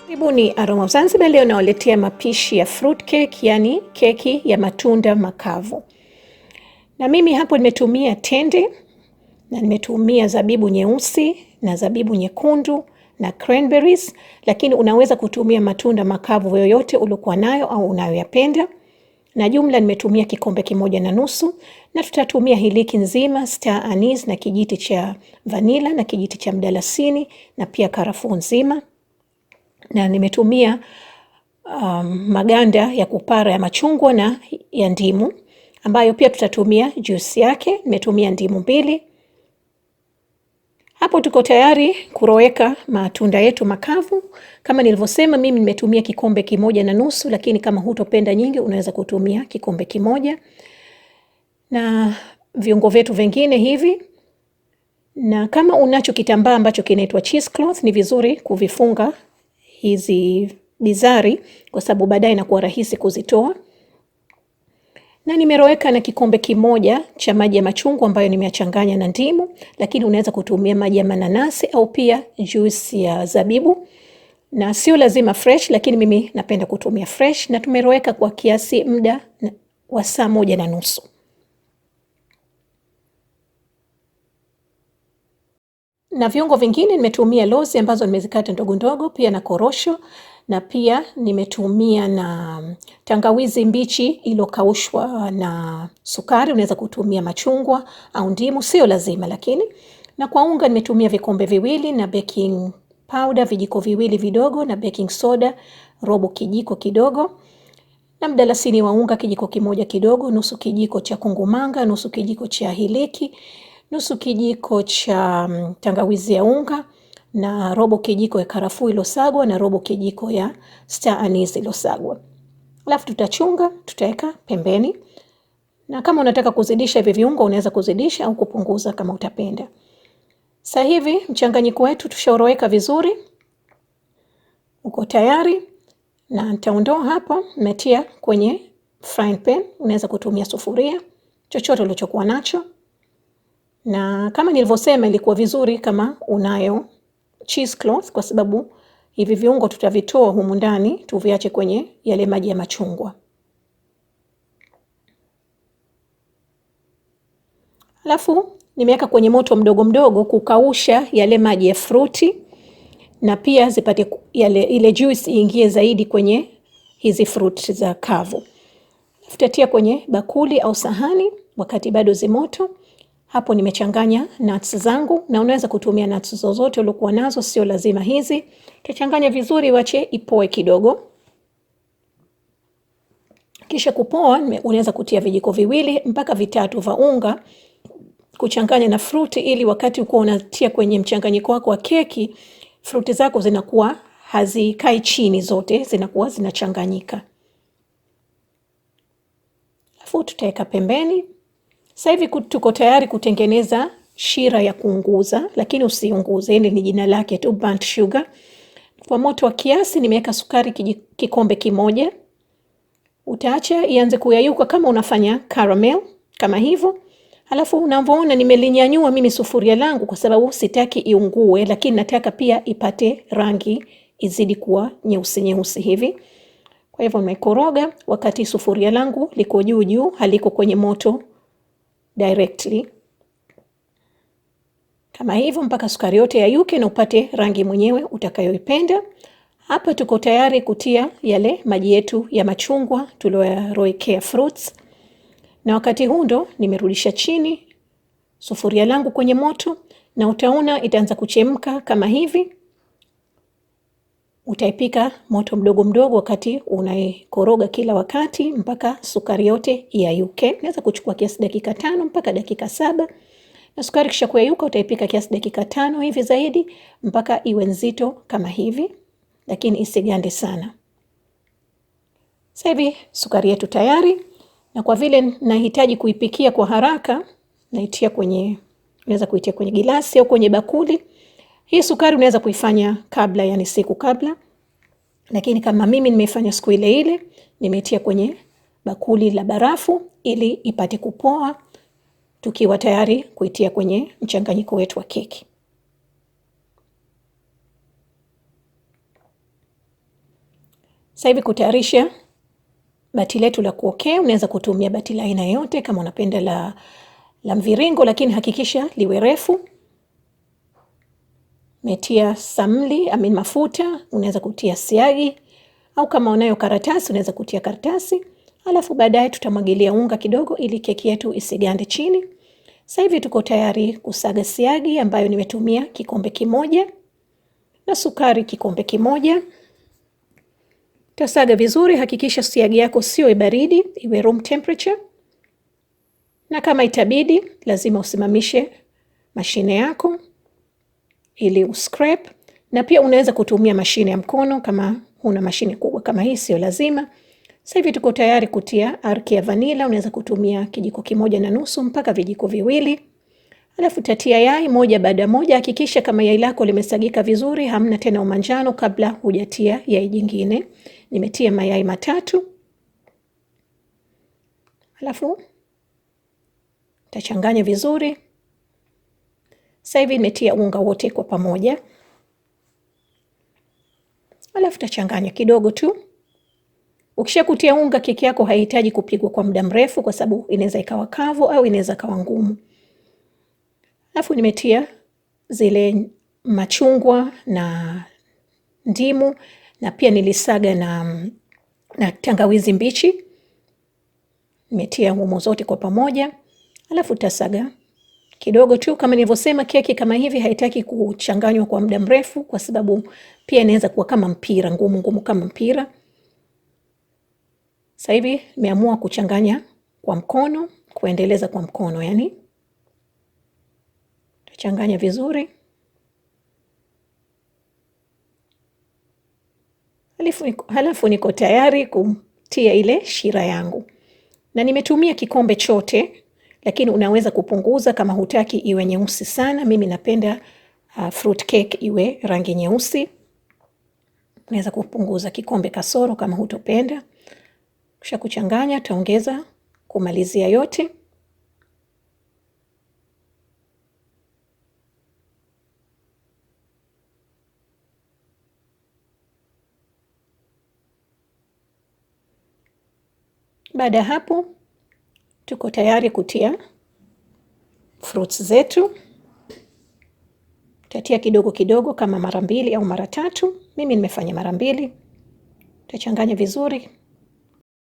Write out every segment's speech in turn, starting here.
Karibuni Aroma Zanzibar. Leo nawaletea mapishi ya fruit cake, yani keki ya matunda makavu. Na mimi hapo nimetumia tende na nimetumia zabibu nyeusi na zabibu nyekundu na cranberries, lakini unaweza kutumia matunda makavu yoyote uliokuwa nayo au unayoyapenda. Na jumla nimetumia kikombe 1.5, na tutatumia hiliki nzima, star anise na kijiti cha vanilla na kijiti cha mdalasini na pia karafuu nzima. Na nimetumia maganda ya kupara ya machungwa na ya ndimu, ambayo pia tutatumia juice yake. Nimetumia ndimu 2. Hapo tuko tayari kuroweka matunda yetu makavu. Kama nilivyosema, mimi nimetumia kikombe 1.5, lakini kama hutopenda nyingi unaweza kutumia kikombe 1. Na viungo vyetu vingine hivi. Na kama unacho kitambaa ambacho kinaitwa cheesecloth, ni vizuri kuvifunga hizi bizari kwa sababu baadaye inakuwa rahisi kuzitoa. Na nimeroweka na kikombe 1 cha maji ya machungwa ambayo nimeyachanganya na ndimu, lakini unaweza kutumia maji ya mananasi au pia juice ya zabibu. Na sio lazima fresh, lakini mimi napenda kutumia fresh, na tumeroweka kwa kiasi muda wa saa 1.5. Na viungo vingine nimetumia lozi ambazo nimezikata ndogo ndogo, pia na korosho, na pia nimetumia na tangawizi mbichi iliyokaushwa na sukari. Unaweza kutumia machungwa au ndimu, sio lazima lakini. Na kwa unga nimetumia vikombe 2 na baking powder vijiko 2 vidogo, na baking soda robo kijiko kidogo, na mdalasini wa unga kijiko 1 kidogo, nusu kijiko cha kungu manga, nusu kijiko cha hiliki, nusu kijiko cha tangawizi ya unga, na robo kijiko ya karafuu iliyosagwa, na robo kijiko ya star anise iliyosagwa. Alafu tutachunga, tutaweka pembeni. Na kama unataka kuzidisha hivi viungo unaweza kuzidisha au kupunguza kama utapenda. Sasa hivi mchanganyiko wetu tushauroweka vizuri. Uko tayari, na nitaondoa hapa, nimetia kwenye frying pan. Unaweza kutumia sufuria, chochote ulichokuwa nacho. Na kama nilivyosema, ilikuwa vizuri kama unayo cheesecloth, kwa sababu hivi viungo tutavitoa humu ndani, tuviache kwenye yale maji ya machungwa. Alafu nimeweka kwenye moto mdogo mdogo kukausha yale maji ya fruti, na pia zipate ile juice iingie zaidi kwenye hizi fruit za kavu. Tutatia kwenye bakuli au sahani wakati bado zimoto. Hapo nimechanganya nuts zangu, na unaweza kutumia nuts zozote uliokuwa nazo, sio lazima hizi. Tutachanganya vizuri, wache ipoe kidogo. Kisha kupoa, unaweza kutia vijiko 2 mpaka 3 vya unga kuchanganya na fruti, ili wakati uko unatia kwenye mchanganyiko wako wa keki, fruti zako zinakuwa hazikai chini, zote zinakuwa zinachanganyika. Alafu tutaweka pembeni. Sasa hivi tuko tayari kutengeneza shira ya kuunguza, lakini usiunguze, hili ni jina lake tu, burnt sugar. Kwa moto wa kiasi nimeweka sukari kikombe 1. Utaacha ianze kuyayuka kama unafanya caramel, kama hivyo. Alafu unavyoona nimelinyanyua mimi sufuria langu kwa sababu sitaki iungue, lakini nataka pia ipate rangi, izidi kuwa nyeusi nyeusi hivi. Kwa hivyo nimekoroga wakati sufuria langu liko juu juu, haliko kwenye moto directly. Kama hivyo mpaka sukari yote yayuke na upate rangi mwenyewe utakayoipenda. Hapa tuko tayari kutia yale maji yetu ya machungwa tuliyoroekea fruits. Na wakati huu ndo nimerudisha chini sufuria langu kwenye moto, na utaona itaanza kuchemka kama hivi. Utaipika moto mdogo mdogo wakati unaikoroga kila wakati mpaka sukari yote iyayuke. Inaweza kuchukua kiasi dakika 5 mpaka dakika 7. Na sukari kisha kuyayuka utaipika kiasi dakika 5 hivi zaidi mpaka iwe nzito kama hivi, lakini isigande sana. Sasa hivi sukari yetu tayari, na kwa vile nahitaji kuipikia kwa haraka, unaweza kuitia kwenye gilasi au kwenye bakuli. Hii sukari unaweza kuifanya kabla, yani siku kabla. Lakini kama mimi nimeifanya siku ile ile, nimetia kwenye bakuli la barafu ili ipate kupoa, tukiwa tayari kuitia kwenye mchanganyiko wetu wa keki. Sasa hivi kutayarisha bati letu la kuokea, unaweza kutumia bati la aina yote kama unapenda la mviringo, lakini hakikisha liwe refu. Metia samli, mafuta, unaweza kutia siagi, au kama unayo karatasi, unaweza kutia karatasi. Alafu baadaye tutamwagilia unga kidogo ili keki yetu isigande chini. Sasa hivi tuko tayari kusaga siagi ambayo nimetumia kikombe kimoja na sukari kikombe kimoja. Tasaga vizuri, hakikisha siagi yako sio baridi, iwe room temperature. Na kama itabidi, lazima usimamishe mashine yako ili uscrape. Na pia unaweza kutumia mashine ya mkono kama huna mashine kubwa kama hii, sio lazima. Sasa hivi tuko tayari kutia arki ya vanilla, unaweza kutumia kijiko 1.5 mpaka vijiko 2. Alafu tatia yai moja baada moja, hakikisha kama yai lako limesagika vizuri, hamna tena umanjano kabla hujatia yai jingine. Nimetia mayai 3. Alafu tachanganya vizuri. Sasa hivi nimetia unga wote kwa pamoja. Alafu tachanganya kidogo tu. Ukishakutia unga, keki yako haihitaji kupigwa kwa muda mrefu kwa sababu inaweza ikawa kavu au inaweza kawa ngumu. Alafu nimetia zile machungwa na ndimu, na pia nilisaga na tangawizi mbichi. Nimetia humo zote kwa pamoja. Alafu tasaga kidogo tu. Kama nilivyosema, keki kama hivi haitaki kuchanganywa kwa muda mrefu kwa sababu pia inaweza kuwa kama mpira, ngumu kama mpira. Sasa hivi nimeamua kuchanganya kwa mkono, kuendeleza kwa mkono yani. Changanya vizuri. Halafu niko tayari kutia ile shira yangu. Na nimetumia kikombe chote, lakini unaweza kupunguza kama hutaki iwe nyeusi sana. Mimi napenda fruit cake iwe rangi nyeusi. Unaweza kupunguza kikombe kasoro kama hutopenda. Kisha kuchanganya, taongeza kumalizia yote. Baada hapo tuko tayari kutia fruits zetu. Tatia kidogo kidogo kama mara 2 au mara 3. Mimi nimefanya mara 2. Tachanganya vizuri.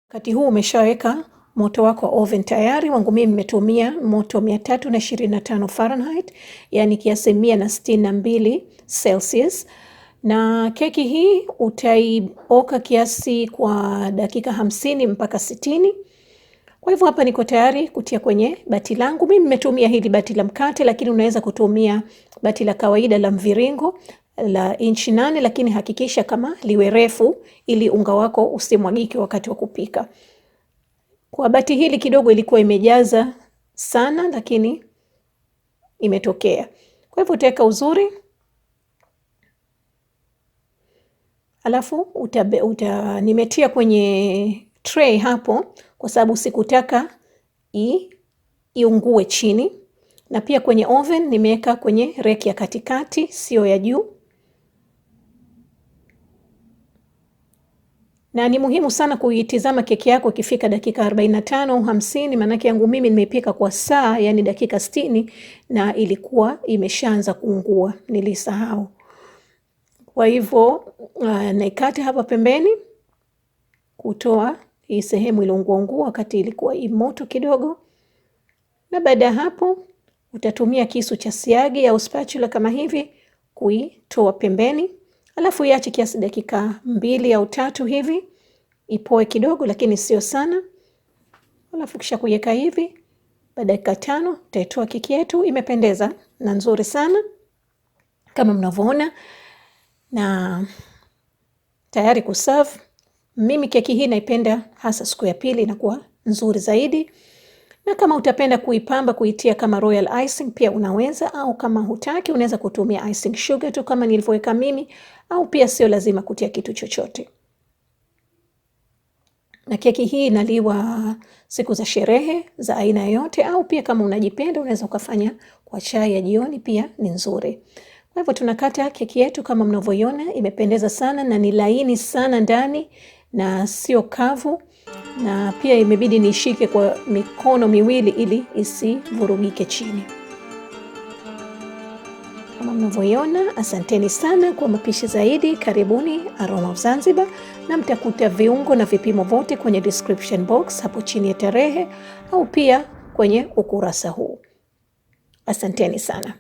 Wakati huu umeshaweka moto wako wa oven tayari. Wangu mimi nimetumia moto 325 Fahrenheit, yani kiasi 162 Celsius. Na keki hii utaioka kiasi kwa dakika 50 mpaka 60. Kwa hivyo hapa niko tayari kutia kwenye bati langu. Mimi nimetumia hili bati la mkate, lakini unaweza kutumia bati la kawaida la mviringo la inchi 8, lakini hakikisha kama liwe refu ili unga wako usimwagike wakati wa kupika. Kwa bati hili kidogo ilikuwa imejaza sana, lakini imetokea. Kwa hivyo utaweka uzuri. Alafu nimetia kwenye tray hapo kwa sababu sikutaka iungue chini. Na pia kwenye oven nimeweka kwenye reki ya katikati, sio ya juu. Na ni muhimu sana kuitizama keki yako ikifika dakika 45 au 50, maana yangu mimi nimepika kwa saa, yani dakika 60, na ilikuwa imeshaanza kuungua, nilisahau. Kwa hivyo naikata hapa pembeni kutoa hii sehemu iliyoungua wakati ilikuwa moto kidogo. Na baada ya hapo utatumia kisu cha siagi au spatula kama hivi kuitoa pembeni. Alafu iache kiasi dakika 2 au 3 hivi ipoe kidogo, lakini sio sana. Alafu kisha kuiweka hivi, baada ya dakika 5 utaitoa keki yetu. Imependeza na nzuri sana kama mnavyoona, na tayari kuserve. Mimi keki hii naipenda hasa siku ya pili, inakuwa nzuri zaidi. Na kama utapenda kuipamba, kuitia kama royal icing pia unaweza, au kama hutaki unaweza kutumia icing sugar tu kama nilivyoweka mimi, au pia sio lazima kutia kitu chochote. Na keki hii inaliwa siku za sherehe za aina yote, au pia kama unajipenda unaweza ukafanya kwa chai ya jioni, pia ni nzuri. Kwa hivyo tunakata keki yetu kama mnavyoiona, imependeza sana na ni laini sana ndani, na sio kavu, na pia imebidi nishike kwa mikono miwili ili isivurugike chini. Kama mnavyoiona, asanteni sana. Kwa mapishi zaidi, karibuni Aroma of Zanzibar, na mtakuta viungo na vipimo vyote kwenye description box hapo chini ya tarehe au pia kwenye ukurasa huu. Asanteni sana.